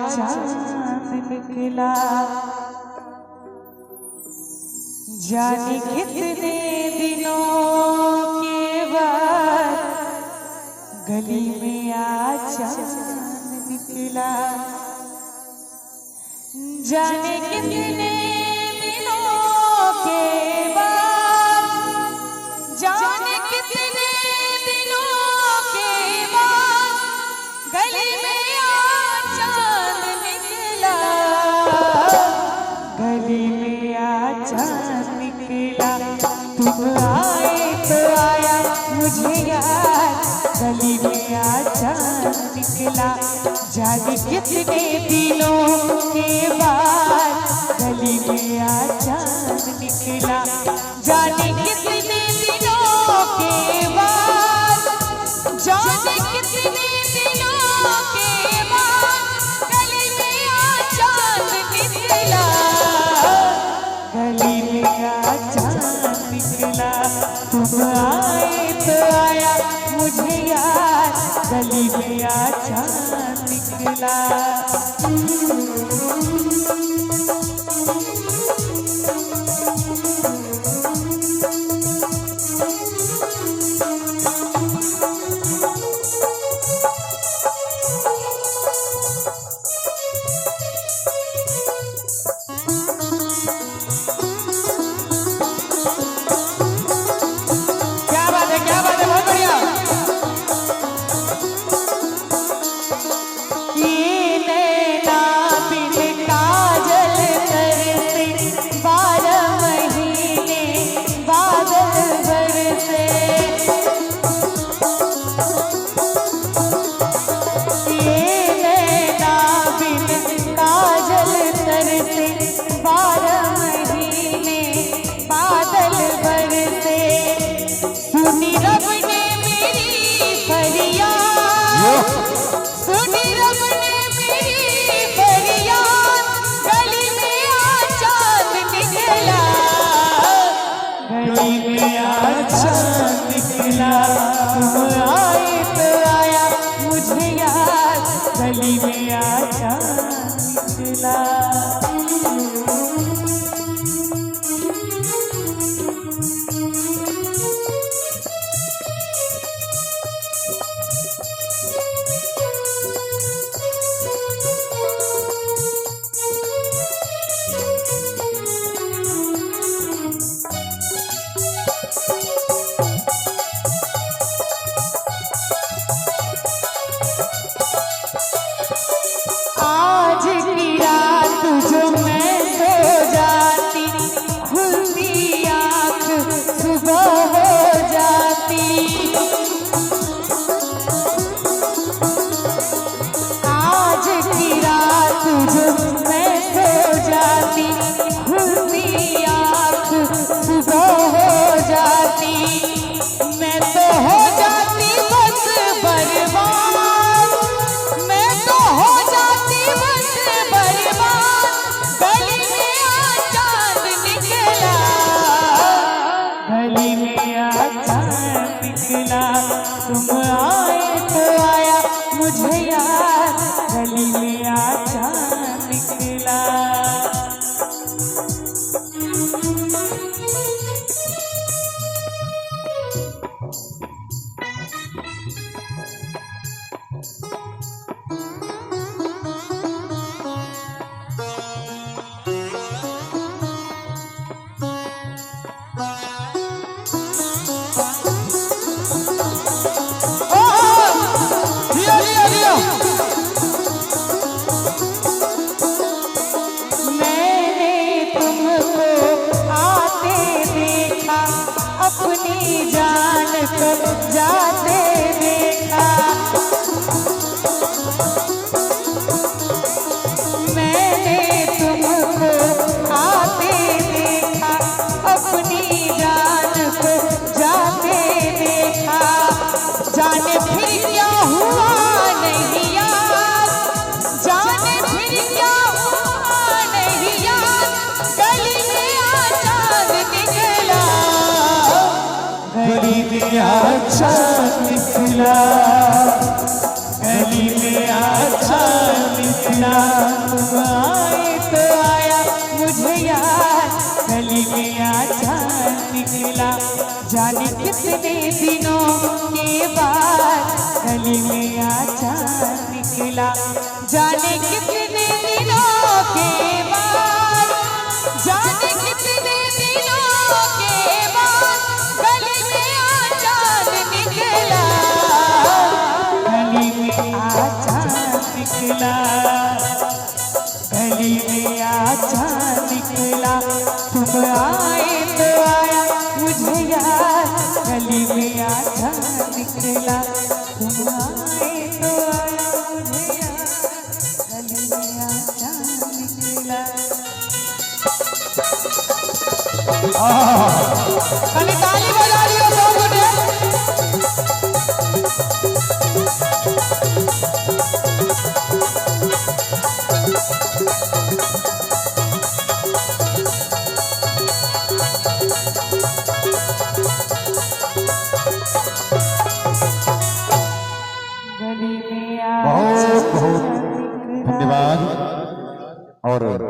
चांद निकला। जाने कितने दिनों के बाद गली में आज चांद निकला। जाने कितने दिनों के बाद, जाने कितने दिनों के बाद गली में आज चांद निकला। गली में आज चांद निकला। तुम आए तो आया मुझे याद, गली में आज चांद निकला। जाने कितने दिनों के बाद गली में आज चांद निकला। जाने कितने दिनों के बाद, जाने कितने दिनों के बाद गली में आज चांद निकला। गली में आज चांद निकला। तुम आए तो आया मुझे याद, गली में आज चांद निकला। तुम आए तो आया मुझे याद, गली में आज चांद निकला। आज की रात जो मैं सो जाती, खुलती आँख सुबह हो जाती। आज की रात जो मैं सो जाती, खुलती आँख सुबह हो जाती। मैं तो हो जाती बस बर्बाद, मैं तो हो जाती बस बर्बाद। गली में आज चांद निकला। गली में आज चांद निकला। तुम आए तो आया मुझे याद, गली में आज चांद निकला। अपनी जान को जाते देखा, मैंने तुमको आते देखा। अपनी जान को जाते देखा। जाने फिर क्या हुआ नहीं याद, जाने फिर क्या हुआ नहीं याद। गली में आज चांद निकला। गली में आज चांद निकला। गली में आज चांद निकला। निकला तुम आए तो आया मुझे याद गली में चांद निकला जाने कितने दिनों के बाद गली में चांद निकला जाने कितने दिनों के बाद जाने कितने दिनों के बाद गली में चांद निकला गली में चांद निकला गली में चांद निकला तुम आए तो आया मुझे याद गली में चांद निकला तुम आए तो आया मुझे याद गली में चांद निकला खाली ताली बजा रही हो सब लोग बहुत बहुत धन्यवाद और